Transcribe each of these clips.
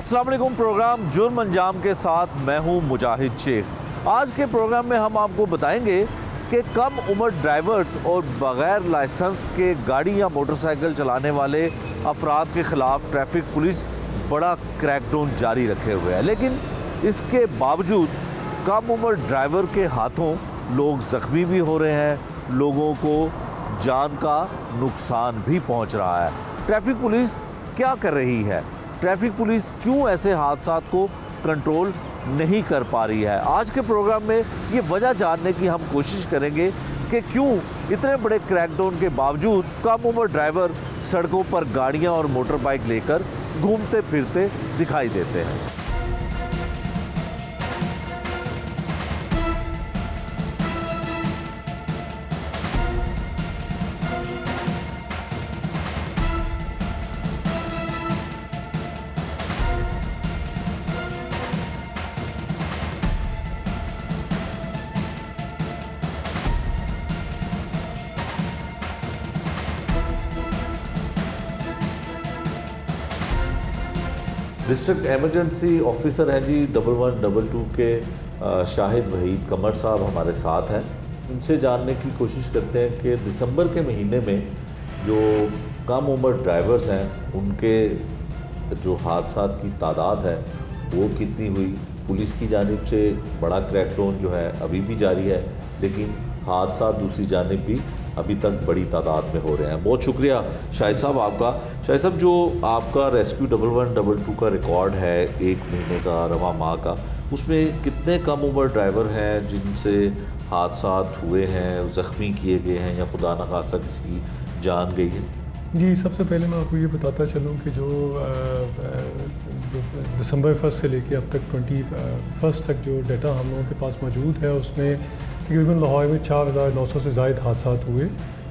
अस्सलाम वालेकुम। प्रोग्राम जुर्म अंजाम के साथ मैं हूं मुजाहिद शेख। आज के प्रोग्राम में हम आपको बताएंगे कि कम उम्र ड्राइवर्स और बग़ैर लाइसेंस के गाड़ी या मोटरसाइकिल चलाने वाले अफराद के ख़िलाफ़ ट्रैफिक पुलिस बड़ा क्रैकडाउन जारी रखे हुए है, लेकिन इसके बावजूद कम उम्र ड्राइवर के हाथों लोग ज़ख्मी भी हो रहे हैं, लोगों को जान का नुकसान भी पहुंच रहा है। ट्रैफिक पुलिस क्या कर रही है? ट्रैफिक पुलिस क्यों ऐसे हादसात को कंट्रोल नहीं कर पा रही है? आज के प्रोग्राम में ये वजह जानने की हम कोशिश करेंगे कि क्यों इतने बड़े क्रैकडाउन के बावजूद कम उम्र ड्राइवर सड़कों पर गाड़ियां और मोटर बाइक लेकर घूमते फिरते दिखाई देते हैं। डिस्ट्रिक्ट एमरजेंसी ऑफिसर हैं जी 1122 के शाहिद वहीद कमर साहब हमारे साथ हैं। इनसे जानने की कोशिश करते हैं कि दिसंबर के महीने में जो कम उम्र ड्राइवर्स हैं उनके जो हादसात की तादाद है वो कितनी हुई। पुलिस की जानिब से बड़ा क्रैकडाउन जो है अभी भी जारी है, लेकिन हादसा दूसरी जानिब भी अभी तक बड़ी तादाद में हो रहे हैं। बहुत शुक्रिया शाहिद साहब आपका। शाहिद साहब, जो आपका रेस्क्यू 1122 का रिकॉर्ड है एक महीने का रवा माह का, उसमें कितने कम उम्र ड्राइवर हैं जिनसे हादसात हुए हैं, ज़ख्मी किए गए हैं या खुदा न खासा किसी की जान गई है? जी, सबसे पहले मैं आपको ये बताता चलूँ कि जो दिसंबर 1 से लेके अब तक 21 तक जो डाटा हम लोगों के पास मौजूद है, उसमें तकरीबन लाहौर में 4900 से ज़ायद हादसा हुए,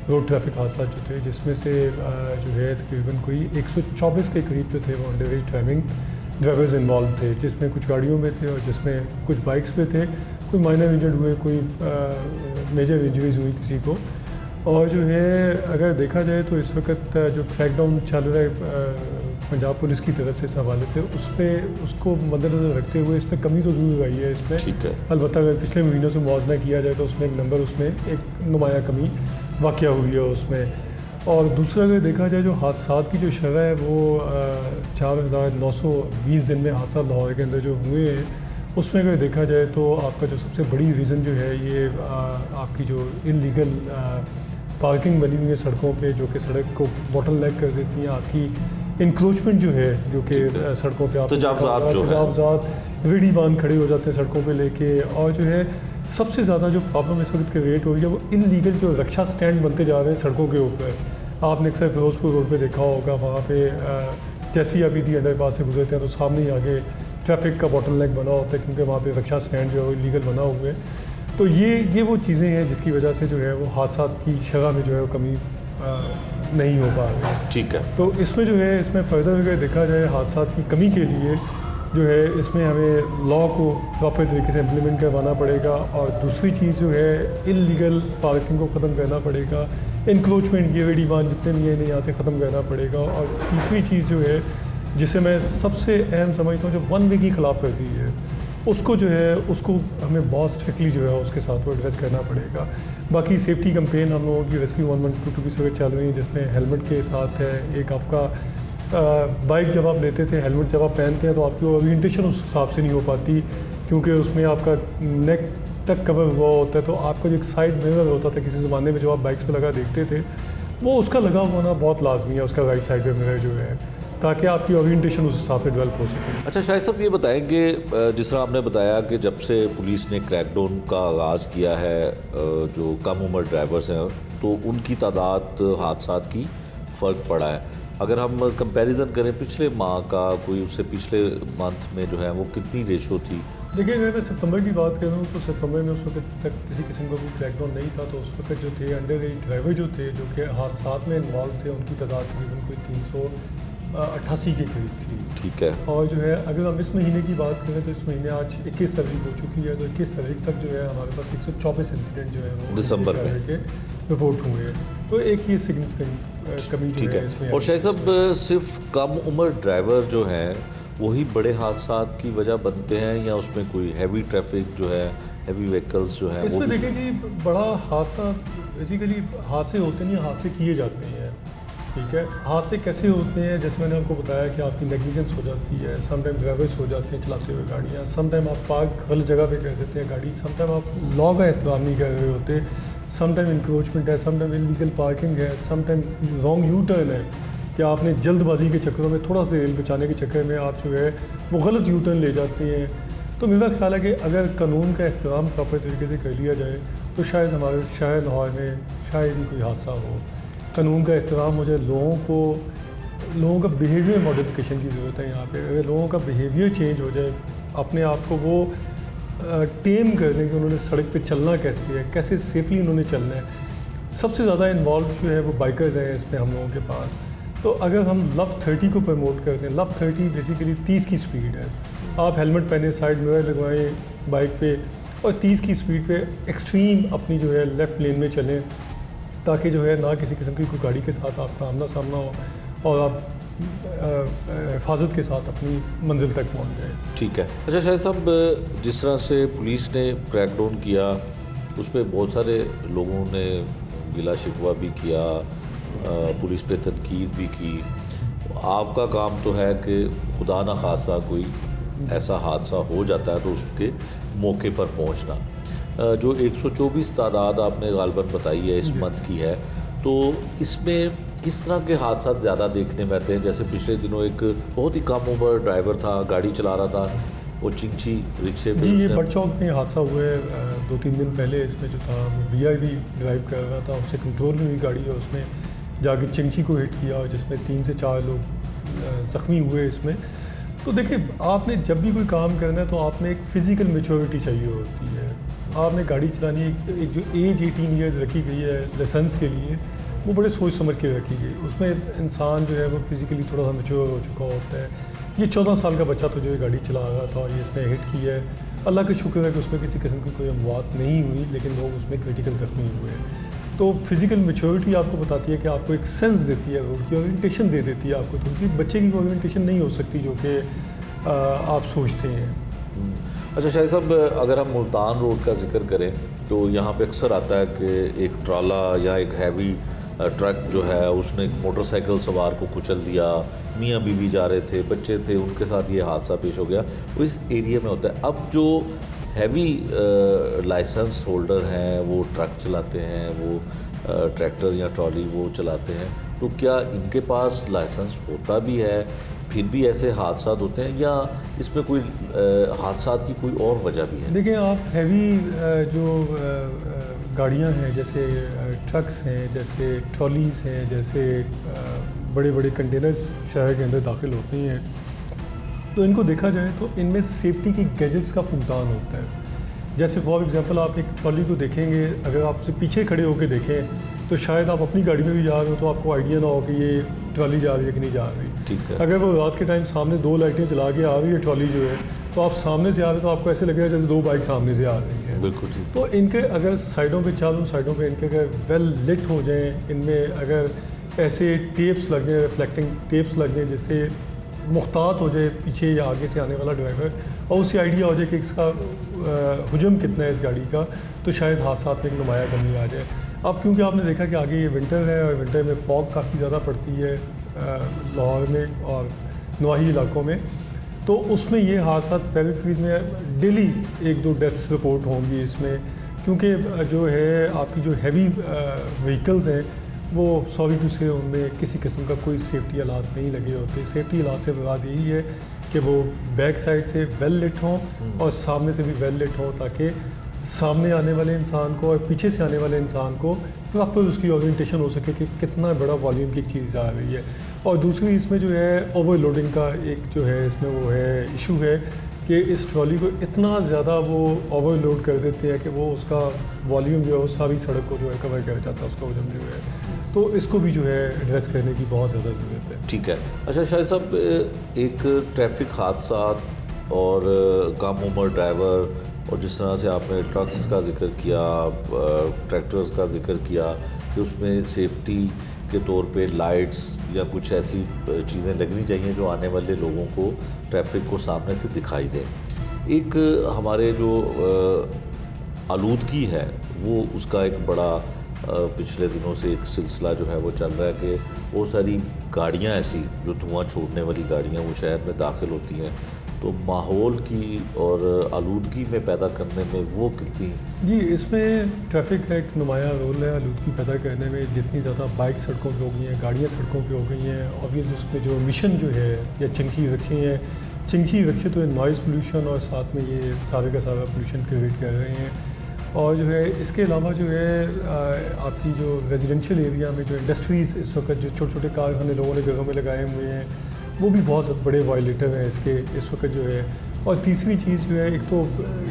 रोड ट्रैफिक हादसा जो थे, जिसमें से जो है तकरीबन कोई 124 के करीब जो थे वो under as driving drivers involve थे, जिसमें कुछ गाड़ियों में थे और जिसमें कुछ बाइक्स पे थे। कोई माइनर इंजर्ड हुए, कोई मेजर इंजरीज हुई किसी को। और जो है अगर देखा जाए तो इस वक्त जो क्रैकडाउन चल रहा है पंजाब पुलिस की तरफ से इस हवाले से, उसको मद्देनज़र रखते हुए इसमें कमी तो ज़रूर आई है इसमें। ठीक है। अलबत्ता अगर पिछले महीनों से मुआवजा किया जाए तो उसमें एक नंबर, उसमें एक नुमाया कमी वाक़या हुई है उसमें। और दूसरा अगर देखा जाए जो हादसात की जो शरह है वो 4920 दिन में हादसा लाहौर के अंदर जो हुए हैं, उसमें अगर देखा जाए तो आपका जो सबसे बड़ी रीज़न जो है ये आपकी जो इनलीगल पार्किंग बनी हुई है सड़कों पे, जो कि सड़क को बॉटलनेक कर देती हैं। आपकी इंक्रोचमेंट जो है, जो कि सड़कों पे आप तजावज़ात रेडी बांध खड़े हो जाते हैं सड़कों पे लेके। और जो है सबसे ज़्यादा जो प्रॉब्लम इस वक्त क्रिएट हो रही है वो इनलीगल जो रक्षा स्टैंड बनते जा रहे हैं सड़कों के ऊपर। आपने अक्सर फिरोजपुर रोड पे देखा होगा, वहाँ पे जैसे ही अभी दी अंडरपास से गुजरते हैं तो सामने ही आगे ट्रैफिक का बॉटलनेक बना होता है, क्योंकि वहाँ पे रक्षा स्टैंड जो है वो इलीगल बना हुआ है। तो ये वो चीज़ें हैं जिसकी वजह से जो है वो हादसा की शरह में जो है वो कमी नहीं हो पा रही है। ठीक है। तो इसमें जो है इसमें फ़र्दर अगर देखा जाए हादसा की कमी के लिए जो है इसमें हमें लॉ को प्रॉपर तरीके से इम्प्लीमेंट करवाना पड़ेगा। और दूसरी चीज़ जो है इल्लीगल पार्किंग को ख़त्म करना पड़ेगा, इंक्रोचमेंट ये रेडी बांध जितने भी हैं यहाँ से ख़त्म करना पड़ेगा। और तीसरी चीज़ जो है जिसे मैं सबसे अहम समझता हूँ, जो वन वे की खिलाफ वर्जी है, उसको जो है उसको हमें बहुत स्ट्रिक्टली जो है उसके साथ वो एड्रेस करना पड़ेगा। बाकी सेफ्टी कैंपेन हम लोगों की रेस्क्यू 1122 की सड़क चल रही है, जिसमें हेलमेट के साथ है एक आपका बाइक जब आप लेते थे, हेलमेट जब आप पहनते हैं तो आपकी ओरिएंटेशन उस हिसाब से नहीं हो पाती, क्योंकि उसमें आपका नेक तक कवर हुआ होता है। तो आपका जो एक साइड मिरर होता था किसी ज़माने में जो आप बाइक्स पर लगा देखते थे, वो उसका लगा होना बहुत लाजमी है, उसका राइट साइड पर मिरर जो है, ताकि आपकी ओरिएंटेशन उस हिसाब से डेवलप हो सके। अच्छा शाहिद साहब, ये बताएंगे जिस तरह आपने बताया कि जब से पुलिस ने क्रैकडाउन का आगाज़ किया है, जो कम उम्र ड्राइवर्स हैं तो उनकी तादाद हादसात की फ़र्क पड़ा है। अगर हम कंपैरिजन करें पिछले माह का, कोई उससे पिछले मंथ में जो है वो कितनी रेशो थी? देखिए, अगर मैं सितंबर की बात करूँ तो सितंबर में उस वक्त तक किसी किस्म का कोई क्रैकडाउन नहीं था। तो उस वक्त जो थे अंडर एज ड्राइवर जो थे, जो कि हादसात में इन्वॉल्व थे, उनकी तादाद तकरीबन कोई 388 के करीब थी। ठीक है। और जो है अगर हम इस महीने की बात करें तो इस महीने आज 21 तारीख हो चुकी है, तो 21 तारीख तक जो है हमारे पास 124 इंसिडेंट जो है वो दिसंबर में के रिपोर्ट हुए हैं। तो एक ये सिग्निफिकेंट कमी जो है इसमें। और शायद साहब सिर्फ कम उम्र ड्राइवर जो हैं वही बड़े हादसात की वजह बनते हैं या उसमें कोई हैवी ट्रैफिक जो है, हैवी व्हीकल्स जो है वो इसमें भी? देखिए जी, बड़ा हादसा बेसिकली हादसे होते नहीं, हादसे किए जाते हैं। ठीक है, हादसे कैसे होते हैं, जैसे मैंने आपको बताया कि आपकी नेग्लिजेंस हो जाती है, समटाइम ड्राइवर्स हो जाते हैं चलाते हुए गाड़ियाँ, समटाइम आप पार्क गलत जगह पे कर देते हैं गाड़ी, समटाइम आप लॉ का एहतराम नहीं कर रहे होते, समटाइम इंक्रोचमेंट है, समटाइम इलीगल पार्किंग है, समटाइम रॉन्ग यू टर्न है कि आपने जल्दबाजी के चक्करों में, थोड़ा सा रेल बचाने के चक्कर में आप जो है वो गलत यू टर्न ले जाते हैं। तो मेरा ख्याल है कि अगर कानून का एहतराम प्रॉपर तरीके से कर लिया जाए तो शायद हमारे शहर लाहौर में शायद ही कोई हादसा हो। कानून का एहतराम हो जाए, लोगों का बिहेवियर मॉडिफिकेशन की ज़रूरत है यहाँ पे। अगर लोगों का बिहेवियर चेंज हो जाए, अपने आप को वो टेम कर लें कि उन्होंने सड़क पे चलना कैसे है, कैसे सेफली उन्होंने चलना है। सबसे ज़्यादा इन्वॉल्व जो है वो बाइकर्स हैं इसमें हम लोगों के पास। तो अगर हम लव 30 को प्रमोट करते हैं, लव 30 बेसिकली 30 की स्पीड है, आप हेलमेट पहने, साइड मिरर लगवाएं बाइक पे और 30 की स्पीड पे एक्सट्रीम अपनी जो है लेफ़्ट लेन में चलें, ताकि जो है ना किसी किस्म की कोई गाड़ी के साथ आपका आमना सामना हो और आप हिफाजत के साथ अपनी मंजिल तक पहुंच जाए। ठीक है। अच्छा शाहिद साहब, जिस तरह से पुलिस ने क्रैकडाउन किया उस पर बहुत सारे लोगों ने गिला शिकवा भी किया, पुलिस पे तनकीद भी की। आपका काम तो है कि खुदा न खासा कोई ऐसा हादसा हो जाता है तो उसके मौके पर पहुंचना। जो 124 तादाद आपने गालबन बताई है इस मंथ की है, तो इसमें किस तरह के हादसा ज़्यादा देखने में आते हैं? जैसे पिछले दिनों एक बहुत ही कम उम्र ड्राइवर था, गाड़ी चला रहा था, वो चिंची रिक्शे पे। जी, ये बड़ चौक में हादसा हुआ है 2-3 दिन पहले। इसमें जो था वो BIV ड्राइव कर रहा था, उससे कंट्रोल नहीं हुई गाड़ी और उसने जाके चिंची को हिट किया, जिसमें 3 से 4 लोग ज़ख्मी हुए इसमें। तो देखिए, आपने जब भी कोई काम करना है तो आपने एक फ़िज़िकल मैच्योरिटी चाहिए होती है। आपने गाड़ी चलानी, एक जो एज 18 ईयर्स रखी गई है लाइसेंस के लिए, वो बड़े सोच समझ के रखी गई। उसमें इंसान जो है वो फिज़िकली थोड़ा सा मैच्योर हो चुका होता है। ये 14 साल का बच्चा तो जो है गाड़ी चला रहा था और ये इसने हिट की है। अल्लाह का शुक्र है कि उसमें किसी किस्म की कोई अमवात नहीं हुई, लेकिन लोग उसमें क्रिटिकल ज़ख्मी हुए। तो फिज़िकल मैच्योरिटी आपको बताती है कि आपको एक सेंस देती है, रोड की ओरिएंटेशन दे देती है आपको। तो किसी बच्चे की ओरिएंटेशन नहीं हो सकती जो कि आप सोचते हैं। अच्छा शाहिद साहब, अगर हम मुल्तान रोड का जिक्र करें तो यहाँ पे अक्सर आता है कि एक ट्राला या एक हैवी ट्रक जो है उसने एक मोटरसाइकिल सवार को कुचल दिया, मियाँ बीवी जा रहे थे, बच्चे थे, उनके साथ ये हादसा पेश हो गया। वो इस एरिया में होता है। अब जो हैवी लाइसेंस होल्डर हैं वो ट्रक चलाते हैं, वो ट्रैक्टर या ट्रॉली वो चलाते हैं, तो क्या इनके पास लाइसेंस होता भी है, फिर भी ऐसे हादसा होते हैं, या इसमें कोई हादसा की कोई और वजह भी है? देखिए, आप हैवी जो गाड़ियां हैं, जैसे ट्रक्स हैं, जैसे ट्रॉलीज़ हैं, जैसे बड़े बड़े कंटेनर्स शहर के अंदर दाखिल होते हैं, तो इनको देखा जाए तो इनमें सेफ्टी के गैजेट्स का फुकदान होता है। जैसे फॉर एग्जांपल आप एक ट्रॉली को देखेंगे, अगर आप उसे पीछे खड़े होकर देखें तो शायद आप अपनी गाड़ी में भी जा रहे हो तो आपको आइडिया ना हो कि ये ट्रॉली जा रही है कि नहीं जा रही। ठीक है। अगर वो रात के टाइम सामने 2 लाइटें जला के आ रही है ट्रॉली जो है, तो आप सामने से आ रहे हो तो आपको ऐसे लगेगा जैसे 2 बाइक सामने से आ रही हैं। बिल्कुल ठीक। तो इनके अगर साइडों पे, चारों साइडों पे इनके अगर वेल लिट हो जाएं, इनमें अगर ऐसे टेप्स लग जाएँ, रिफ्लेक्टिंग टेप्स लग जाएँ, जिससे मुख्तात हो जाए पीछे या आगे से आने वाला ड्राइवर और उससे आइडिया हो जाए कि इसका हुजम कितना है इस गाड़ी का, तो शायद हादसा में एक नुमाया कमी आ जाए। अब क्योंकि आपने देखा कि आगे ये विंटर है और विंटर में फॉग काफ़ी ज़्यादा पड़ती है लाहौर में और नवाही इलाकों में, तो उसमें ये हादसा पेरिफेरीज में डेली 1-2 डेथ्स रिपोर्ट होंगी इसमें, क्योंकि जो है आपकी जो हैवी व्हीकल्स हैं वो सॉरी टू से उनमें किसी किस्म का कोई सेफ्टी आलात नहीं लगे होते। सेफ्टी आलात से मुराद यही है कि वो बैक साइड से वेल लिट हों और सामने से भी वेल लिट हों, ताकि सामने आने वाले इंसान को और पीछे से आने वाले इंसान को प्रॉपर उसकी ओरिएंटेशन हो सके कि कितना बड़ा वॉल्यूम की चीज़ आ रही है। और दूसरी इसमें जो है ओवरलोडिंग का एक जो है इसमें वो है इशू है कि इस ट्रॉली को इतना ज़्यादा वो ओवरलोड कर देते हैं कि वो उसका वॉल्यूम जो है वो सारी सड़क को जो है कवर कर जाता है, उसका वजन जो है। तो इसको भी जो है एड्रेस करने की बहुत ज़्यादा ज़रूरत है। ठीक है। अच्छा शाहिद साहब, एक ट्रैफिक हादसा और कम उम्र ड्राइवर और जिस तरह से आपने ट्रक्स का जिक्र किया, ट्रैक्टर्स का जिक्र किया कि उसमें सेफ्टी के तौर पे लाइट्स या कुछ ऐसी चीज़ें लगनी चाहिए जो आने वाले लोगों को ट्रैफिक को सामने से दिखाई दें। एक हमारे जो आलूदगी है वो उसका एक बड़ा पिछले दिनों से एक सिलसिला जो है वो चल रहा है कि बहुत सारी गाड़ियां ऐसी जो धुआं छोड़ने वाली गाड़ियां वो शहर में दाखिल होती हैं, तो माहौल की और आलूदगी में पैदा करने में वो कितनी जी, इसमें ट्रैफिक का एक नुमाया रोल है आलूदगी पैदा करने में। जितनी ज़्यादा बाइक सड़कों पे हो गई हैं, गाड़ियाँ सड़कों पे हो गई हैं, ऑब्वियसली उसमें जो मिशन जो है या चिंकी रखी हैं, चिंकी रखी तो नॉइज़ पोल्यूशन और साथ में ये सारे का सारा पोल्यूशन क्रिएट कर रहे हैं। और जो है इसके अलावा जो है आपकी जो रेजिडेंशियल एरिया में जो इंडस्ट्रीज़ इस वक्त जो छोटे छोटे कारखाने लोगों ने जगहों में लगाए हुए हैं वो भी बहुत बड़े वायलेटर हैं इसके इस वक्त जो है। और तीसरी चीज़ जो है, एक तो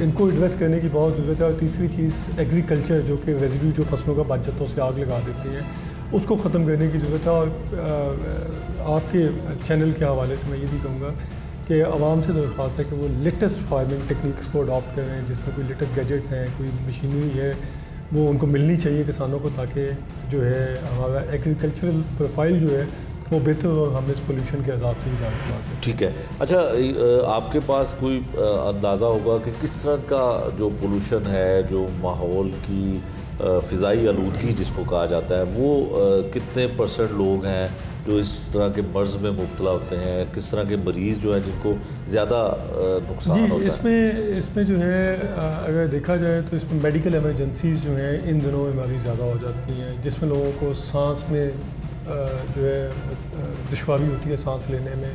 इनको एड्रेस करने की बहुत ज़रूरत है, और तीसरी चीज़ एग्रीकल्चर जो कि रेजिड्यू जो फसलों का बच जाता है उसे आग लगा देती है, उसको ख़त्म करने की ज़रूरत है। और आपके चैनल के हवाले से मैं ये भी कहूँगा कि आवाम से दरख्वास्त है कि वो लेटेस्ट फार्मिंग टेक्निक्स को अडॉप्ट करें, जिसमें कोई लेटेस्ट गैजेट्स हैं, कोई मशीनरी है, वो उनको मिलनी चाहिए किसानों को, ताकि जो है हमारा एग्रीकल्चरल प्रोफाइल जो है वो बेहतर और हम इस पोल्यूशन के अजाब से भी जान पा सकें। ठीक है। अच्छा, आपके पास कोई अंदाज़ा होगा कि किस तरह का जो पोल्यूशन है, जो माहौल की फ़िज़ाई आलूदगी जिसको कहा जाता है, वो कितने % लोग हैं जो इस तरह के मर्ज़ में मुब्तला होते हैं? किस तरह के मरीज़ जो हैं जिनको ज़्यादा नुकसान होता है? इसमें जो है अगर देखा जाए तो इसमें मेडिकल एमरजेंसीज़ जो हैं इन दिनों में हमारी ज़्यादा हो जाती हैं, जिसमें लोगों को सांस में जो है दुश्वारी होती है सांस लेने में,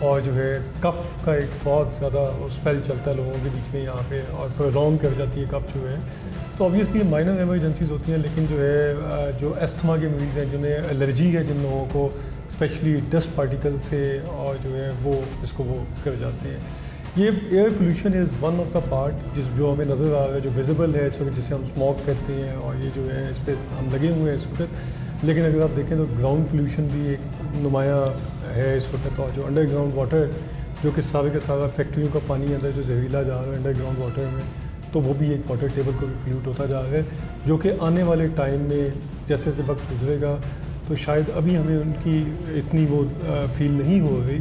और जो है कफ़ का एक बहुत ज़्यादा स्पेल चलता है लोगों के बीच में यहाँ पे, और प्रोलॉन्ग कर जाती है कफ़ जो है। तो ऑब्वियसली माइनर एमरजेंसीज होती हैं, लेकिन जो है जो अस्थमा के मरीज़ हैं, जिन्हें एलर्जी है, जिन लोगों को स्पेशली डस्ट पार्टिकल से, और जो है वो इसको वो कर जाते हैं। ये air pollution is one of the part जो हमें नज़र आ रहा है, जो विजिबल है इस वक्त, जिसे हम स्मॉग कहते हैं, और ये जो है इस पर हम लगे हुए हैं इस वक्त। लेकिन अगर आप देखें तो ग्राउंड पोल्यूशन भी एक नुमाया है इस वक्त, और जो अंडरग्राउंड वाटर जो कि सारे का सारा फैक्ट्रियों का पानी अंदर जो जहरीला जा रहा है अंडरग्राउंड वाटर में, तो वो भी एक वाटर टेबल को पोल्यूट होता जा रहा है, जो कि आने वाले टाइम में जैसे जैसे वक्त गुजरेगा तो शायद अभी हमें उनकी इतनी वो फील नहीं हो रही,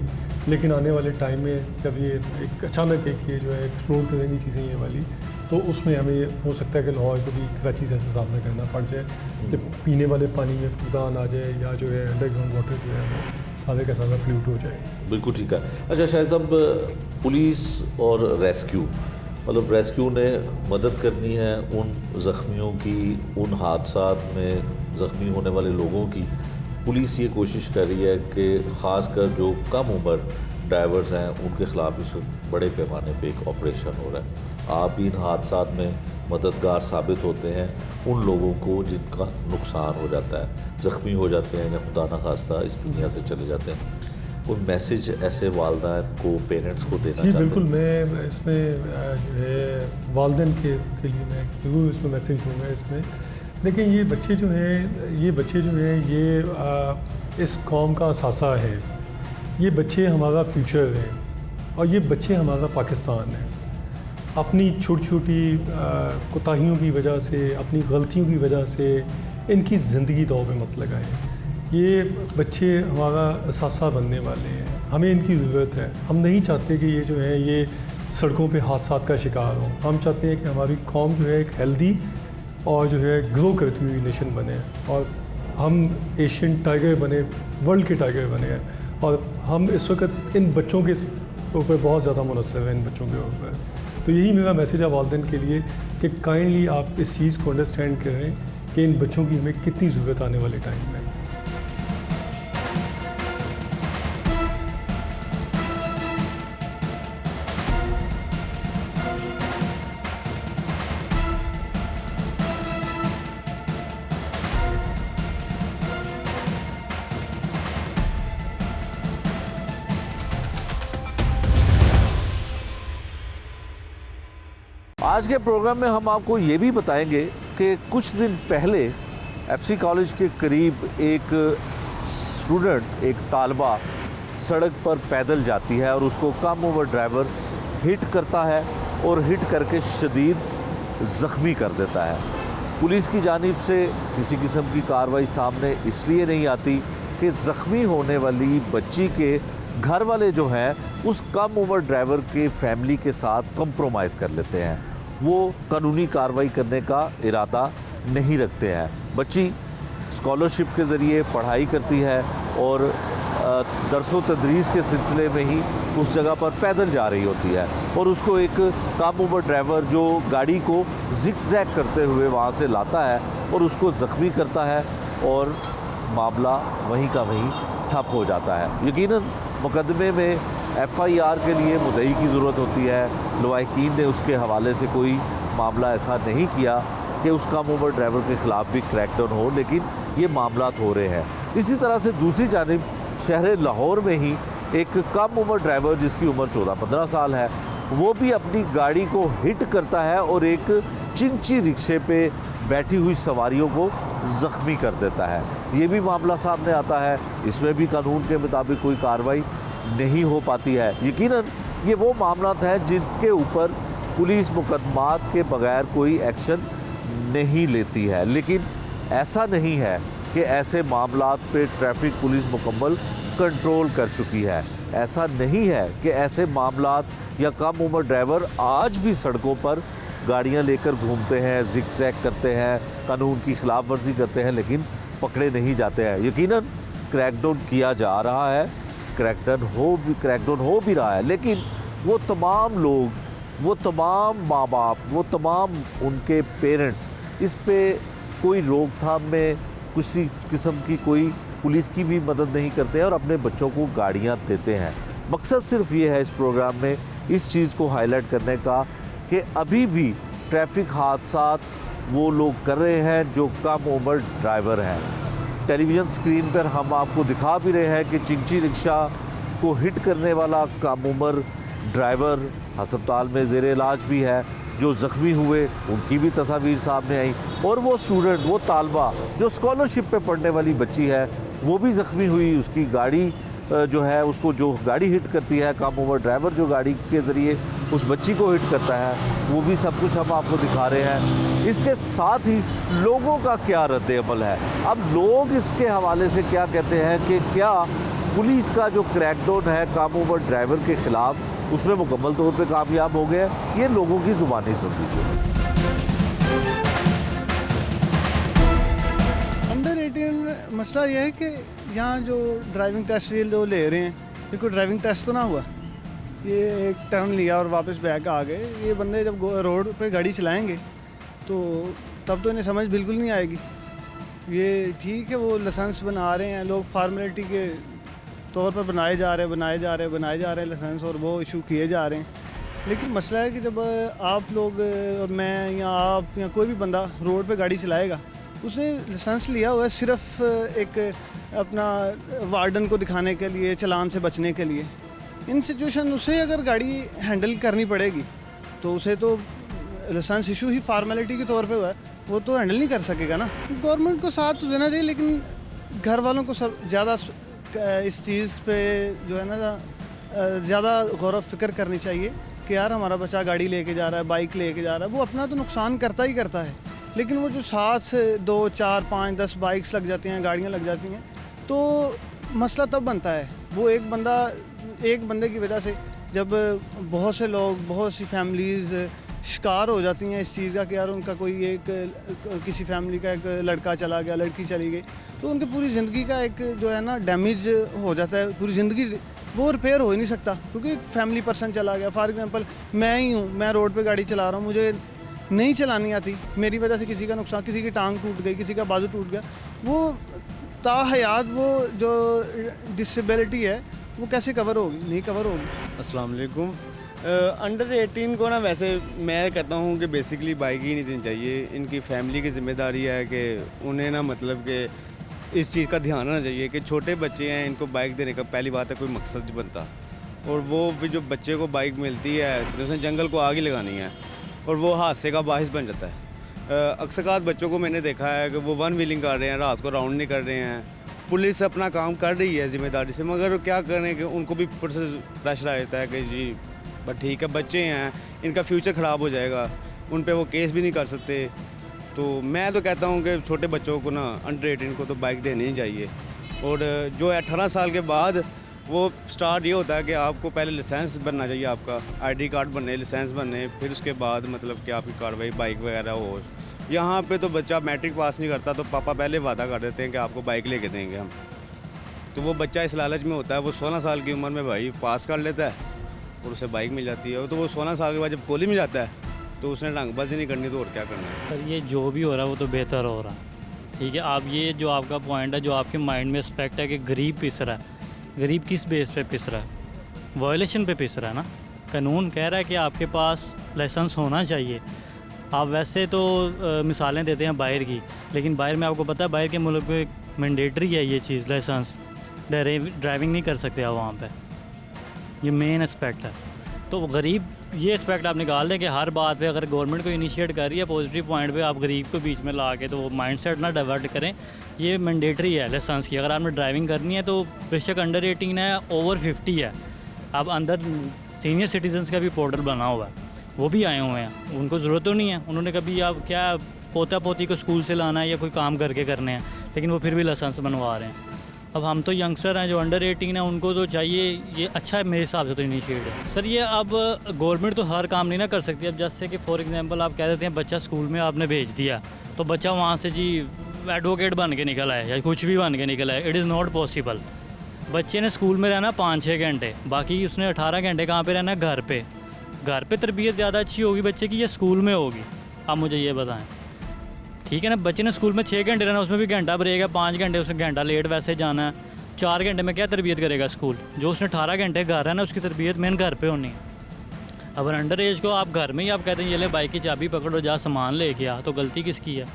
लेकिन आने वाले टाइम में जब ये एक अचानक एक ये जो है एक्सप्लोर करेंगी चीज़ें ये वाली, तो उसमें हमें हो सकता है कि लाहौर को भी कराची से ऐसा सामना करना पड़ जाए कि पीने वाले पानी में फुदान आ जाए, या जो है अंडरग्राउंड वाटर जो है वो सारे का सारा पोल्यूट हो जाए। बिल्कुल ठीक है। अच्छा शायद साहब, पुलिस और रेस्क्यू, मतलब रेस्क्यू ने मदद करनी है उन ज़ख्मियों की, उन हादसात में ज़ख्मी होने वाले लोगों की। पुलिस ये कोशिश कर रही है कि ख़ासकर जो कम उम्र ड्राइवर्स हैं उनके ख़िलाफ़ इस बड़े पैमाने पे एक ऑपरेशन हो रहा है। आप इन हादसात में मददगार साबित होते हैं उन लोगों को जिनका नुकसान हो जाता है, ज़ख्मी हो जाते हैं या खुदा न खास्ता इस दुनिया से चले जाते हैं। कोई मैसेज ऐसे वालिदैन को, पेरेंट्स को देना चाहते हैं? बिल्कुल, मैं इसमें जो है वालिदैन के लिए मैं ज़रूर इसमें मैसेज दूँगा इसमें। देखिए, ये बच्चे जो हैं ये इस कौम का असासा है, ये बच्चे हमारा फ्यूचर हैं, और ये बच्चे हमारा पाकिस्तान है। अपनी छोटी छोटी कोताहियों की वजह से, अपनी गलतियों की वजह से इनकी ज़िंदगी दाव पे मत लगाएं। ये बच्चे हमारा असासा बनने वाले हैं, हमें इनकी ज़रूरत है। हम नहीं चाहते कि ये जो है ये सड़कों पे हादसात का शिकार हों। हम चाहते हैं कि हमारी कौम जो है एक हेल्दी और जो है ग्रो करती हुई नेशन बने, और हम एशियन टाइगर बने, वर्ल्ड के टाइगर बने। और हम इस वक्त इन बच्चों के ऊपर बहुत ज़्यादा मुनस्सिर हैं, इन बच्चों के ऊपर। तो यही मेरा मैसेज है वालिदैन के लिए कि काइंडली आप इस चीज़ को अंडरस्टैंड करें कि इन बच्चों की हमें कितनी ज़रूरत आने वाले टाइम में। आज के प्रोग्राम में हम आपको ये भी बताएंगे कि कुछ दिन पहले एफसी कॉलेज के करीब एक स्टूडेंट, एक तालबा सड़क पर पैदल जाती है और उसको कम उम्र ड्राइवर हिट करता है और हिट करके शदीद ज़ख्मी कर देता है। पुलिस की जानिब से किसी किस्म की कार्रवाई सामने इसलिए नहीं आती कि ज़ख्मी होने वाली बच्ची के घर वाले जो हैं उस कम उम्र ड्राइवर के फैमिली के साथ कंप्रोमाइज़ कर लेते हैं, वो कानूनी कार्रवाई करने का इरादा नहीं रखते हैं। बच्ची स्कॉलरशिप के ज़रिए पढ़ाई करती है और दरसो तदरीस के सिलसिले में ही उस जगह पर पैदल जा रही होती है और उसको एक कम उम्र ड्राइवर जो गाड़ी को जिग-जैग करते हुए वहाँ से लाता है और उसको ज़ख्मी करता है और मामला वहीं का वहीं ठप हो जाता है। यकीनन मुकदमे में FIR के लिए मुद्दई की ज़रूरत होती है। लवाहिकीन ने उसके हवाले से कोई मामला ऐसा नहीं किया कि उस कम उम्र ड्राइवर के ख़िलाफ़ भी क्रैकडाउन हो, लेकिन ये मामलात हो रहे हैं। इसी तरह से दूसरी जानिब शहर लाहौर में ही एक कम उम्र ड्राइवर जिसकी उम्र 14-15 साल है, वो भी अपनी गाड़ी को हिट करता है और एक चिंची रिक्शे पे बैठी हुई सवारियों को ज़ख्मी कर देता है। ये भी मामला सामने आता है, इसमें भी कानून के मुताबिक कोई कार्रवाई नहीं हो पाती है। यकीनन ये वो मामलात हैं जिनके ऊपर पुलिस मुकदमात के बगैर कोई एक्शन नहीं लेती है, लेकिन ऐसा नहीं है कि ऐसे मामलात पे ट्रैफिक पुलिस मुकम्मल कंट्रोल कर चुकी है। ऐसा नहीं है कि ऐसे मामलात या कम उम्र ड्राइवर आज भी सड़कों पर गाड़ियां लेकर घूमते हैं, जिग-जैग करते हैं, कानून की खिलाफ वर्जी करते हैं, लेकिन पकड़े नहीं जाते हैं। यकीनन क्रैकडाउन किया जा रहा है, क्रैकडाउन हो भी रहा है, लेकिन वो तमाम लोग, वो तमाम माँ बाप, वो तमाम उनके पेरेंट्स इस पे कोई रोकथाम में किसी किस्म की कोई पुलिस की भी मदद नहीं करते हैं और अपने बच्चों को गाड़ियां देते हैं। मकसद सिर्फ ये है इस प्रोग्राम में इस चीज़ को हाईलाइट करने का कि अभी भी ट्रैफिक हादसात वो लोग कर रहे हैं जो कम उम्र ड्राइवर हैं। टेलीविज़न स्क्रीन पर हम आपको दिखा भी रहे हैं कि चिंची रिक्शा को हिट करने वाला कम उम्र ड्राइवर अस्पताल में ज़ेर इलाज भी है। जो ज़ख्मी हुए उनकी भी तस्वीर सामने आई और वो स्टूडेंट, वो तालबा जो स्कॉलरशिप पे पढ़ने वाली बच्ची है, वो भी ज़ख्मी हुई। उसकी गाड़ी जो है, उसको जो गाड़ी हिट करती है, कम उम्र ड्राइवर जो गाड़ी के ज़रिए उस बच्ची को हिट करता है, वो भी सब कुछ हम आपको दिखा रहे हैं। इसके साथ ही लोगों का क्या रद्द अमल है, अब लोग इसके हवाले से क्या कहते हैं कि क्या पुलिस का जो क्रैकडाउन है कम उम्र ड्राइवर के ख़िलाफ़ उसमें मुकम्मल तौर पे कामयाब हो गया, ये लोगों की ज़ुबानी सुन लीजिए। अंडर 18 मसला यह है कि यहाँ जो ड्राइविंग टेस्ट ये जो ले रहे हैं, ये कोई ड्राइविंग टेस्ट तो ना हुआ, ये एक टर्न लिया और वापस बैक आ गए। ये बंदे जब रोड पे गाड़ी चलाएंगे तो तब तो इन्हें समझ बिल्कुल नहीं आएगी। ये ठीक है, वो लाइसेंस बना रहे हैं, लोग फार्मेलिटी के तौर पर बनाए जा रहे हैं लाइसेंस और वो इशू किए जा रहे हैं। लेकिन मसला है कि जब आप लोग और मैं या आप या कोई भी बंदा रोड पे गाड़ी चलाएगा, उसने लाइसेंस लिया हुआ है सिर्फ एक अपना वार्डन को दिखाने के लिए, चालान से बचने के लिए। इन सिचुएशन उसे अगर गाड़ी हैंडल करनी पड़ेगी तो उसे तो लाइसेंस इशू ही फार्मेलिटी के तौर पे हुआ है, वो तो हैंडल नहीं कर सकेगा ना। गवर्नमेंट को साथ तो देना चाहिए, लेकिन घर वालों को सब ज़्यादा इस चीज़ पे जो है ना ज़्यादा गौर फिक्र करनी चाहिए कि यार हमारा बच्चा गाड़ी लेके जा रहा है, बाइक लेके जा रहा है, वो अपना तो नुकसान करता ही करता है, लेकिन वो जो 7 से 2, 4, 5, 10 बाइक्स लग जाती हैं, गाड़ियाँ लग जाती हैं, तो मसला तब बनता है। वो एक बंदे की वजह से जब बहुत से लोग, बहुत सी फैमिलीज़ शिकार हो जाती हैं इस चीज़ का कि यार उनका कोई एक किसी फैमिली का एक लड़का चला गया, लड़की चली गई, तो उनकी पूरी ज़िंदगी का एक जो है ना डैमेज हो जाता है। पूरी ज़िंदगी वो रिपेयर हो ही नहीं सकता क्योंकि एक फैमिली पर्सन चला गया। फॉर एग्जांपल मैं ही हूँ, मैं रोड पे गाड़ी चला रहा हूँ, मुझे नहीं चलानी आती, मेरी वजह से किसी का नुकसान, किसी की टांग टूट गई, किसी का बाजू टूट गया, वो ताहयात वो जो डिसेबिलिटी है वो कैसे कवर होगी? नहीं कवर होगी। अस्सलाम वालेकुम। अंडर 18 को ना वैसे मैं कहता हूँ कि बेसिकली बाइक ही नहीं देनी चाहिए। इनकी फैमिली की ज़िम्मेदारी है कि उन्हें ना मतलब कि इस चीज़ का ध्यान रखना चाहिए कि छोटे बच्चे हैं, इनको बाइक देने का पहली बात है कोई मकसद नहीं बनता, और वो फिर जो बच्चे को बाइक मिलती है तो उसने जंगल को आग ही लगानी है और वो हादसे का बाहिस बन जाता है। अक्सर बच्चों को मैंने देखा है कि वो वन व्हीलिंग कर रहे हैं, रात को राउंड नहीं कर रहे हैं। पुलिस अपना काम कर रही है ज़िम्मेदारी से, मगर क्या करें कि उनको भी प्रेशर आ जाता है कि जी बट ठीक है बच्चे हैं, इनका फ्यूचर ख़राब हो जाएगा, उन पे वो केस भी नहीं कर सकते। तो मैं तो कहता हूँ कि छोटे बच्चों को ना अंडर 18 को तो बाइक देनी ही चाहिए। और जो है 18 साल के बाद वो स्टार्ट ये होता है कि आपको पहले लाइसेंस बनना चाहिए, आपका आईडी कार्ड बनने, लाइसेंस बनने, फिर उसके बाद मतलब कि आपकी कार्रवाई बाइक वगैरह हो। यहाँ पे तो बच्चा मैट्रिक पास नहीं करता तो पापा पहले वादा कर देते हैं कि आपको बाइक लेके देंगे हम। तो वो बच्चा इस लालच में होता है, वो 16 साल की उम्र में भाई पास कर लेता है और उसे बाइक मिल जाती है। तो वो 16 साल के बाद जब कॉलेज में जाता है तो उसने ढंगबाजी नहीं करनी तो और क्या करना है। सर ये जो भी हो रहा है वो तो बेहतर हो रहा है, ठीक है। आप ये जो आपका पॉइंट है, जो आपके माइंड में एस्पेक्ट है कि गरीब पिस रहा है, गरीब किस बेस पे पिस रहा है? वायलेशन पे पिस रहा है ना। कानून कह रहा है कि आपके पास लाइसेंस होना चाहिए। आप वैसे तो मिसालें देते हैं बाहर की, लेकिन बाहर में आपको पता है बाहर के मुल्क में मैंडेटरी है ये चीज़, लाइसेंस। ड्राइविंग नहीं कर सकते आप वहाँ पे, ये मेन एस्पेक्ट है। तो गरीब ये एस्पेक्ट आप निकाल दें कि हर बात पे अगर गवर्नमेंट को इनिशिएट कर रही है पॉजिटिव पॉइंट पे, आप गरीब को बीच में ला के तो वो माइंडसेट ना डाइवर्ट करें। ये मैंडेटरी है लाइसेंस की। अगर आपने ड्राइविंग करनी है तो बेशक अंडर 18 है, ओवर 50 है। अब अंदर सीनियर सिटीजन्स का भी पोर्टल बना हुआ है, वो भी आए हुए हैं, उनको ज़रूरत तो नहीं है। उन्होंने कभी आप क्या पोता पोती को स्कूल से लाना है या कोई काम करके करने हैं, लेकिन वो फिर भी लाइसेंस बनवा रहे हैं। अब हम तो यंगस्टर हैं जो अंडर 18 है, उनको तो चाहिए। ये अच्छा है मेरे हिसाब से तो इनिशिएट है सर। ये अब गवर्नमेंट तो हर काम नहीं ना कर सकती। अब जैसे कि फॉर एग्जांपल आप कह देते हैं बच्चा स्कूल में आपने भेज दिया तो बच्चा वहाँ से जी एडवोकेट बन के निकल आए या कुछ भी बन के निकल आए, इट इज़ नॉट पॉसिबल। बच्चे ने स्कूल में रहना 5-6 घंटे, बाकी उसने 18 घंटे कहाँ पर रहना है? घर पर। घर पर तरबियत ज़्यादा अच्छी होगी बच्चे की या स्कूल में होगी? आप मुझे ये बताएं, ठीक है ना। बच्चे ने स्कूल में 6 घंटे रहना, उसमें भी घंटा ब्रेक है, 5 घंटे उसने घंटा लेट वैसे जाना है। 4 घंटे में क्या तरबियत करेगा स्कूल? जो उसने 18 घंटे घर रहना उसकी तरबियत मेन घर पे होनी है। अगर अंडर एज को आप घर में ही आप कहते हैं ये ले बाइक की चाबी पकड़ो जा सामान लेके आ, तो गलती किसकी है?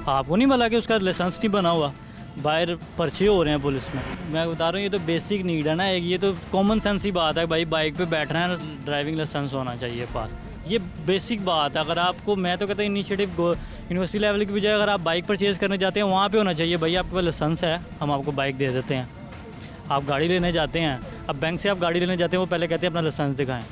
आपको नहीं मिला कि उसका लाइसेंस नहीं बना हुआ, बाहर पर्चे हो रहे हैं पुलिस में। मैं बता रहा हूँ ये तो बेसिक नीड है ना एक, ये तो कॉमन सेंस ही बात है भाई, बाइक पे बैठना है ड्राइविंग लाइसेंस होना चाहिए पास, ये बेसिक बात है। अगर आपको, मैं तो कहता हूँ इनिशिएटिव यूनिवर्सिटी लेवल की बजाय अगर आप बाइक परचेज़ करने जाते हैं वहाँ पे होना चाहिए, भाई आपके पास लाइसेंस है हम आपको बाइक दे देते हैं। आप गाड़ी लेने जाते हैं, अब बैंक से आप गाड़ी लेने जाते हैं, वो पहले कहते हैं अपना लाइसेंस दिखाएं,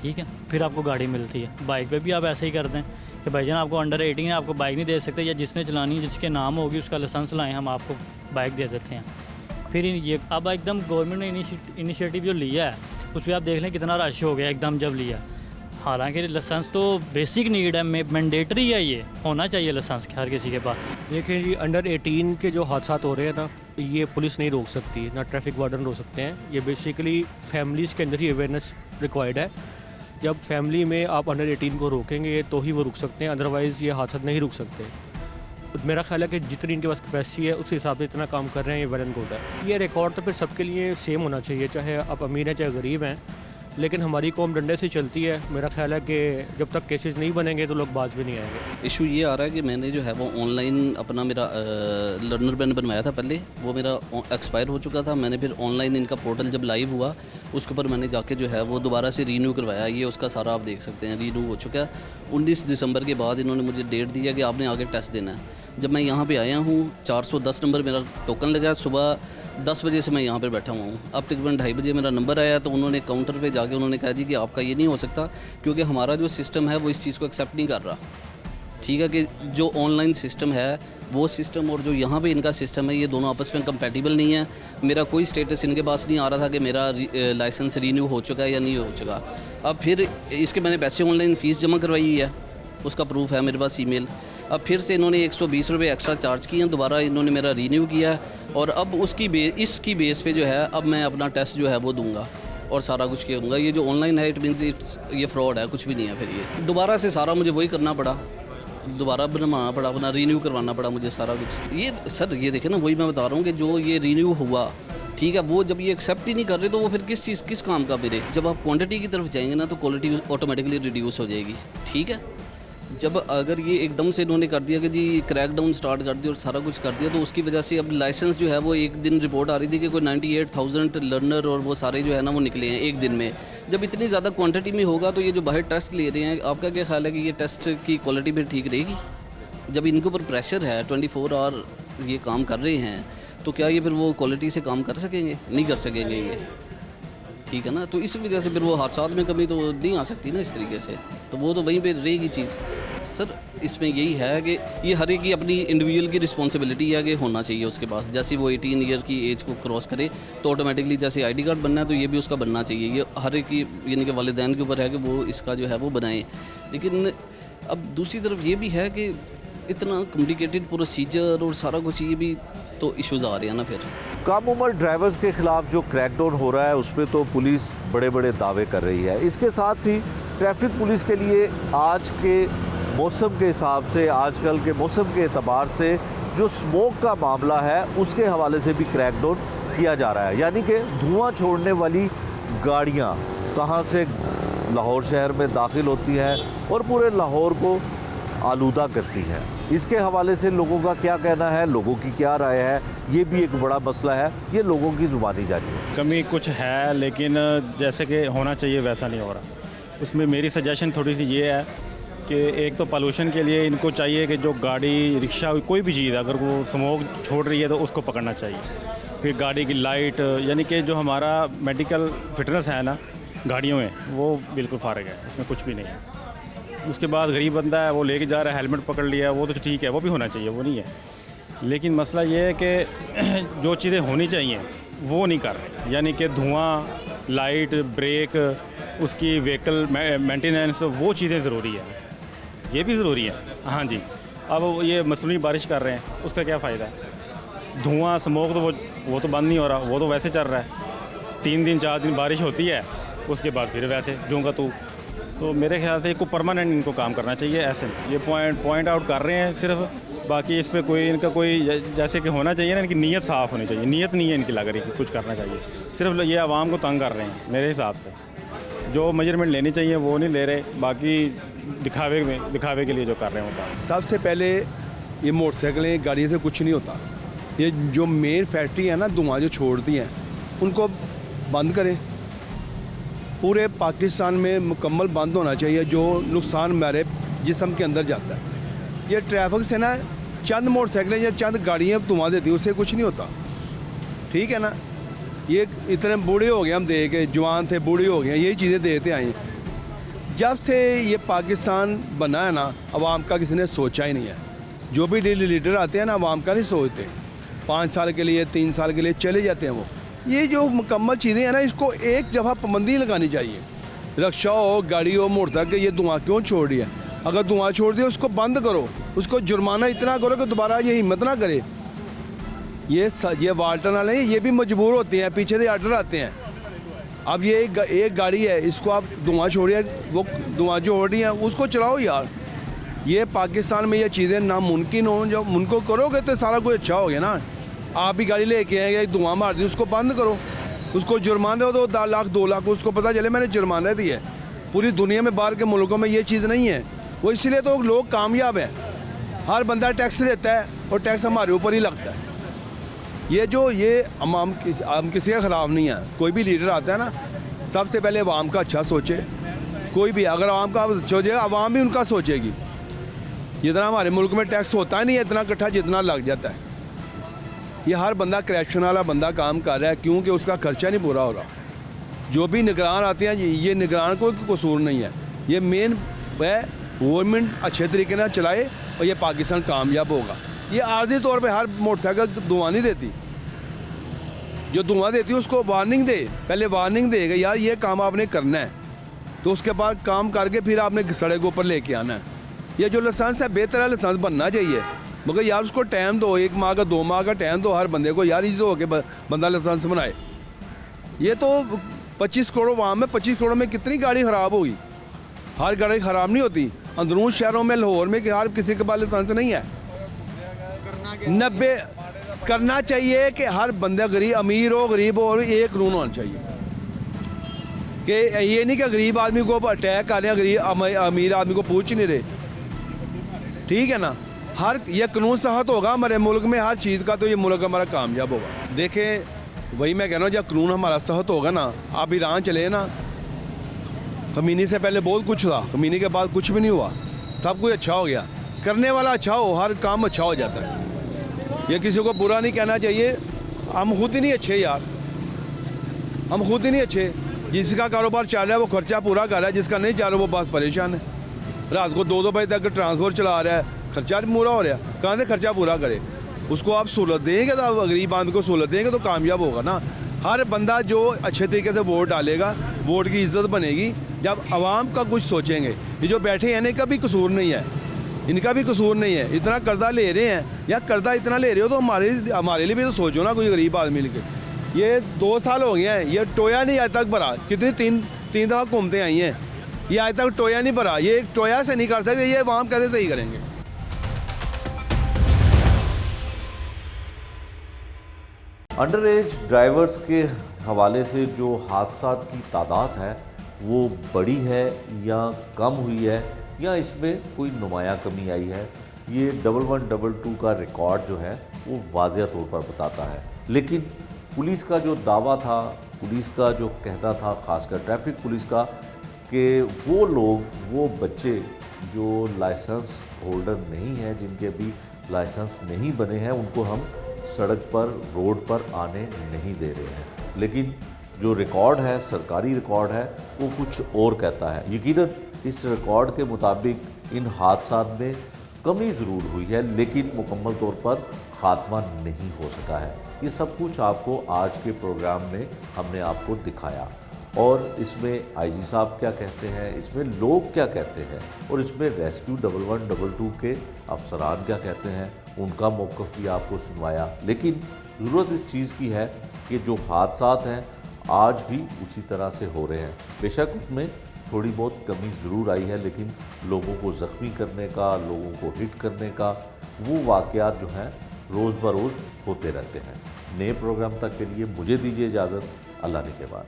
ठीक है, फिर आपको गाड़ी मिलती है। बाइक पे भी आप ऐसे ही कर दें कि भाईजान आपको अंडर 18 है, आपको बाइक नहीं दे सकते, या जिसने चलानी है जिसके नाम होगी उसका लाइसेंस लाएँ, हम आपको बाइक दे देते हैं। फिर ये अब एकदम गवर्नमेंट ने इनिशिएटिव जो लिया है उस पर आप देख लें कितना रश हो गया एकदम जब लिया। हालांकि लाइसेंस तो बेसिक नीड है, मैंडेटरी है, ये होना चाहिए लाइसेंस हर किसी के पास। देखिए जी, अंडर 18 के जो हादसा हो रहे हैं ना, ये पुलिस नहीं रोक सकती, ना ट्रैफिक वार्डन रोक सकते हैं। ये बेसिकली फैमिलीज़ के अंदर ही अवेयरनेस रिक्वायर्ड है। जब फैमिली में आप अंडर 18 को रोकेंगे तो ही वो रुक सकते हैं, अदरवाइज़ ये हादसा नहीं रुक सकते। मेरा ख्याल है कि जितनी इनके पास कैपेसिटी है उस हिसाब से इतना काम कर रहे हैं, ये वेल एंड गुड है। ये रिकॉर्ड तो फिर सबके लिए सेम होना चाहिए, चाहे आप अमीर हैं चाहे गरीब हैं, लेकिन हमारी कौम डंडे से चलती है। मेरा ख्याल है कि जब तक केसेस नहीं बनेंगे तो लोग बाज भी नहीं आएंगे। इशू ये आ रहा है कि मैंने जो है वो ऑनलाइन अपना मेरा लर्नर बैन बनवाया था पहले, वो मेरा एक्सपायर हो चुका था। मैंने फिर ऑनलाइन इनका पोर्टल जब लाइव हुआ उसके ऊपर मैंने जाके जो है वो दोबारा से रीन्यू करवाया। ये उसका सारा आप देख सकते हैं रीन्यू हो चुका है। 19 दिसंबर के बाद इन्होंने मुझे डेट दिया कि आपने आगे टेस्ट देना है। जब मैं यहाँ पे आया हूँ 410 नंबर मेरा टोकन लगा, सुबह 10 बजे से मैं यहाँ पे बैठा हुआ हूँ। अब तकरीबन 2:30 बजे मेरा नंबर आया तो उन्होंने काउंटर पे जाके उन्होंने कहा जी कि आपका ये नहीं हो सकता, क्योंकि हमारा जो सिस्टम है वो इस चीज़ को एक्सेप्ट नहीं कर रहा। ठीक है कि जो ऑनलाइन सिस्टम है वो सिस्टम और जो यहाँ पे इनका सिस्टम है ये दोनों आपस में कंपैटिबल नहीं है। मेरा कोई स्टेटस इनके पास नहीं आ रहा था कि मेरा लाइसेंस रीन्यू हो चुका है या नहीं हो चुका। अब फिर इसके मैंने पैसे ऑनलाइन फ़ीस जमा करवाई है, उसका प्रूफ है मेरे पास ईमेल। अब फिर से इन्होंने 120 रुपये एक्स्ट्रा चार्ज किए हैं, दोबारा इन्होंने मेरा रीन्यू किया और अब इसकी बेस पे जो है अब मैं अपना टेस्ट जो है वो दूंगा और सारा कुछ करूँगा। ये जो ऑनलाइन है इट मीन्स ये फ्रॉड है, कुछ भी नहीं है। फिर ये दोबारा से सारा मुझे वही करना पड़ा, दोबारा बनवाना पड़ा, अपना रीन्यू करवाना पड़ा मुझे सारा कुछ। ये सर ये देखें ना, वही मैं बता रहा हूँ कि जो ये रीन्यू हुआ, ठीक है, वो जब ये एक्सेप्ट ही नहीं कर रहे तो वो फिर किस काम का मेरे। जब आप क्वांटिटी की तरफ जाएंगे ना तो क्वालिटी ऑटोमेटिकली रिड्यूस हो जाएगी। ठीक है, जब अगर ये एकदम से इन्होंने कर दिया कि जी क्रैकडाउन स्टार्ट कर दिया और सारा कुछ कर दिया, तो उसकी वजह से अब लाइसेंस जो है वो एक दिन रिपोर्ट आ रही थी कि कोई 98,000 लर्नर और वो सारे जो है ना वो निकले हैं एक दिन में। जब इतनी ज़्यादा क्वांटिटी में होगा तो ये जो बाहर टेस्ट ले रहे हैं, आपका क्या ख्याल है कि ये टेस्ट की क्वालिटी फिर ठीक रहेगी? जब इनके ऊपर प्रेशर है, 24 आवर ये काम कर रहे हैं, तो क्या ये फिर वो क्वालिटी से काम कर सकेंगे? नहीं कर सकेंगे ये। ठीक है ना। तो इस वजह से फिर वो हादसा में कमी तो नहीं आ सकती ना इस तरीके से, तो वो तो वहीं पे रहेगी चीज़। सर इसमें यही है कि ये हर एक की अपनी इंडिविजुअल की रिस्पॉन्सिबिलिटी है कि होना चाहिए उसके पास। जैसे वो 18 ईयर की एज को क्रॉस करे तो ऑटोमेटिकली जैसे ID कार्ड बनना है तो ये भी उसका बनना चाहिए। ये हर एक की यानी कि वालिदैन के ऊपर है कि वो इसका जो है वो बनाएं। लेकिन अब दूसरी तरफ ये भी है कि इतना कॉम्प्लिकेटेड प्रोसीजर और सारा कुछ, ये भी तो इश्यूज़ आ रहे हैं ना। फिर कम उम्र ड्राइवर्स के खिलाफ जो क्रैकडाउन हो रहा है उस पर तो पुलिस बड़े बड़े दावे कर रही है। इसके साथ ही ट्रैफिक पुलिस के लिए आज के मौसम के हिसाब से, आजकल के मौसम के एतबार से जो स्मोक का मामला है उसके हवाले से भी क्रैकडाउन किया जा रहा है। यानी कि धुआं छोड़ने वाली गाड़ियाँ कहाँ से लाहौर शहर में दाखिल होती हैं और पूरे लाहौर को आलूदा करती हैं। इसके हवाले से लोगों का क्या कहना है, लोगों की क्या राय है, ये भी एक बड़ा मसला है। ये लोगों की ज़ुबानी जानी है। कमी कुछ है लेकिन जैसे कि होना चाहिए वैसा नहीं हो रहा। उसमें मेरी सजेशन थोड़ी सी ये है कि एक तो पोल्यूशन के लिए इनको चाहिए कि जो गाड़ी, रिक्शा, कोई भी चीज़ अगर वो स्मोक छोड़ रही है तो उसको पकड़ना चाहिए। फिर गाड़ी की लाइट, यानी कि जो हमारा मेडिकल फिटनेस है ना गाड़ियों में, वो बिल्कुल फारग है, उसमें कुछ भी नहीं है। उसके बाद गरीब बंदा है वो लेके जा रहा है, हेलमेट पकड़ लिया, वो तो ठीक है, वो भी होना चाहिए, वो नहीं है। लेकिन मसला ये है कि जो चीज़ें होनी चाहिए वो नहीं कर रहे। यानी कि धुआं, लाइट, ब्रेक, उसकी व्हीकल मेंटेनेंस, वो चीज़ें ज़रूरी है, ये भी ज़रूरी है। हाँ जी, अब ये मसनूई बारिश कर रहे हैं, उसका क्या फ़ायदा है? धुआं, स्मोक तो वो तो बंद नहीं हो रहा, वो तो वैसे चल रहा है। 3 दिन 4 दिन बारिश होती है, उसके बाद फिर वैसे जूँगा तो मेरे ख्याल से इनको परमानेंट इनको काम करना चाहिए। ऐसे ये पॉइंट आउट कर रहे हैं सिर्फ, बाकी इस पर कोई इनका कोई जैसे कि होना चाहिए ना, इनकी नीयत साफ़ होनी चाहिए। नीयत नहीं है इनकी लग रही कि कुछ करना चाहिए, सिर्फ ये आवाम को तंग कर रहे हैं मेरे हिसाब से। जो मेजरमेंट लेनी चाहिए वो नहीं ले रहे, बाकी दिखावे के लिए जो कर रहे हैं वो काम। सबसे पहले ये मोटरसाइकिलें, गाड़ियों से कुछ नहीं होता। ये जो मेन फैक्ट्री है ना धुआं जो छोड़ती हैं उनको बंद करें। पूरे पाकिस्तान में मुकम्मल बंद होना चाहिए जो नुकसान हमारे जिस्म के अंदर जाता है। ये ट्रैफिक से ना चंद मोटरसाइकिलें या चंद गाड़ियाँ धुआं देती हैं, उससे कुछ नहीं होता, ठीक है ना। ये इतने बूढ़े हो गए, हम देख के जवान थे बूढ़े हो गए, यही चीज़ें देते आए। जब से ये पाकिस्तान बना है ना, अवाम का किसी ने सोचा ही नहीं है। जो भी लीडर आते हैं ना अवाम का नहीं सोचते, 5 साल के लिए 3 साल के लिए चले जाते हैं वो। ये जो मुकम्मल चीज़ें हैं ना, इसको एक दफ़ा पाबंदी लगानी चाहिए। रिक्शा हो, गाड़ी हो, मोटरसाइकिल, ये धुआं क्यों छोड़ रही है? अगर धुआं छोड़ दिया उसको बंद करो, उसको जुर्माना इतना करो कि दोबारा ये हिम्मत ना करे। ये वाल्टन वाले ये भी मजबूर होते हैं, पीछे से आर्डर आते हैं। अब ये एक गाड़ी है, इसको आप धुआं छोड़िए, वो धुआं जो हो रही है उसको चलाओ यार। ये पाकिस्तान में ये चीज़ें नामुमकिन हो, जब उनको करोगे तो सारा कुछ अच्छा हो गया ना। आप भी गाड़ी लेके आएंगे, धुआं मार दी, उसको बंद करो, उसको जुर्माना दो 10 लाख 2 लाख, उसको पता चले मैंने जुर्माना दी है। पूरी दुनिया में बाहर के मुल्कों में ये चीज़ नहीं है, वो इसलिए तो लोग कामयाब हैं। हर बंदा टैक्स देता है और टैक्स हमारे ऊपर ही लगता है। ये हम किसी के ख़िलाफ़ नहीं है। कोई भी लीडर आता है ना, सबसे पहले अवाम का अच्छा सोचे। कोई भी अगर अवाम का सोचेगा, अवाम भी उनका सोचेगी। जितना हमारे मुल्क में टैक्स होता ही नहीं है इतना इकट्ठा जितना लग जाता है। ये हर बंदा करप्शन वाला बंदा काम कर रहा है क्योंकि उसका खर्चा नहीं पूरा हो रहा। जो भी निगरान आते हैं ये निगरान को कसूर नहीं है, ये मेन है गवर्नमेंट अच्छे तरीके से चलाए और ये पाकिस्तान कामयाब होगा। ये आर्जी तौर पे हर मोटरसाइकिल धुआं नहीं देती, जो धुआं देती है उसको वार्निंग दे, पहले वार्निंग देगा यार ये काम आपने करना है, तो उसके बाद काम करके फिर आपने सड़क ऊपर लेके आना है। ये जो लाइसेंस है बेहतर है, लाइसेंस बनना चाहिए, मगर यार उसको टाइम दो, 1 माह का 2 माह का टाइम दो हर बंदे को यार, इस हो के बंदा लाइसेंस बनाए। ये तो 25 करोड़ वहाँ में 25 करोड़ में कितनी गाड़ी ख़राब होगी? हर गाड़ी ख़राब नहीं होती। अंदरून शहरों में लाहौर में कि हर किसी के पास लाइसेंस नहीं है। 90 करना चाहिए कि हर बंदा गरीब अमीर हो गरीब हो और एक कानून होना चाहिए कि ये नहीं कि गरीब आदमी को अटैक कर रहे हैं, गरीब अमीर आदमी को पूछ ही नहीं रहे, ठीक है ना। हर ये कानून सख्त होगा हमारे मुल्क में हर चीज़ का, तो ये मुल्क हमारा कामयाब होगा। देखें वही मैं कह रहा हूँ, जब कानून हमारा सख्त होगा ना, आप ईरान चले ना, खमीनी से पहले बहुत कुछ था, खमीनी के बाद कुछ भी नहीं हुआ, सब कुछ अच्छा हो गया। करने वाला अच्छा हो, हर काम अच्छा हो जाता है। ये किसी को बुरा नहीं कहना चाहिए, हम खुद ही नहीं अच्छे यार, हम खुद ही नहीं अच्छे। जिसका कारोबार चल रहा है वो खर्चा पूरा कर रहा है, जिसका नहीं चल रहा वो बस परेशान है। रात को 2-2 बजे तक ट्रांसपोर्ट चला रहा है, खर्चा पूरा हो रहा है, कहाँ से खर्चा पूरा करे। उसको आप सहूलत देंगे तो आप गरीब आदमी को सहूलत देंगे तो कामयाब होगा ना। हर बंदा जो अच्छे तरीके से वोट डालेगा, वोट की इज्जत बनेगी जब आवाम का कुछ सोचेंगे। ये जो बैठे हैं इनका भी कसूर नहीं है, इनका भी कसूर नहीं है। इतना कर्जा ले रहे हैं या कर्जा इतना ले रहे हो तो हमारे लिए भी तो सोचो ना, कोई गरीब आदमी लेके। ये 2 साल हो गए हैं, ये टोया नहीं आज तक भरा। कितनी तीन दफ़ा घूमते आई हैं, ये आज तक टोया नहीं भरा। ये टोया से नहीं कर सकते, ये आवाम कैसे सही करेंगे। अंडर एज ड्राइवर्स के हवाले से जो हादसा की तादाद है वो बड़ी है या कम हुई है या इसमें कोई नुमाया कमी आई है, ये 1122 का रिकॉर्ड जो है वो वाज़ेह तौर पर बताता है। लेकिन पुलिस का जो दावा था, पुलिस का जो कहना था, ख़ासकर ट्रैफिक पुलिस का, कि वो लोग, वो बच्चे जो लाइसेंस होल्डर नहीं हैं, जिनके अभी लाइसेंस नहीं बने हैं, उनको हम सड़क पर, रोड पर आने नहीं दे रहे हैं। लेकिन जो रिकॉर्ड है, सरकारी रिकॉर्ड है, वो कुछ और कहता है। यकीनन इस रिकॉर्ड के मुताबिक इन हादसात में कमी ज़रूर हुई है, लेकिन मुकम्मल तौर पर खात्मा नहीं हो सका है। ये सब कुछ आपको आज के प्रोग्राम में हमने आपको दिखाया, और इसमें आईजी साहब क्या कहते हैं, इसमें लोग क्या कहते हैं, और इसमें रेस्क्यू 1122 के अफसरान क्या कहते हैं, उनका मौक़िफ़ भी आपको सुनवाया। लेकिन ज़रूरत इस चीज़ की है कि जो हादसात हैं आज भी उसी तरह से हो रहे हैं। बेशक उसमें थोड़ी बहुत कमी ज़रूर आई है, लेकिन लोगों को ज़ख्मी करने का, लोगों को हिट करने का, वो वाक़यात जो हैं रोज़ बरोज़ होते रहते हैं। नए प्रोग्राम तक के लिए मुझे दीजिए इजाज़त। अल्लाह ने के बाद।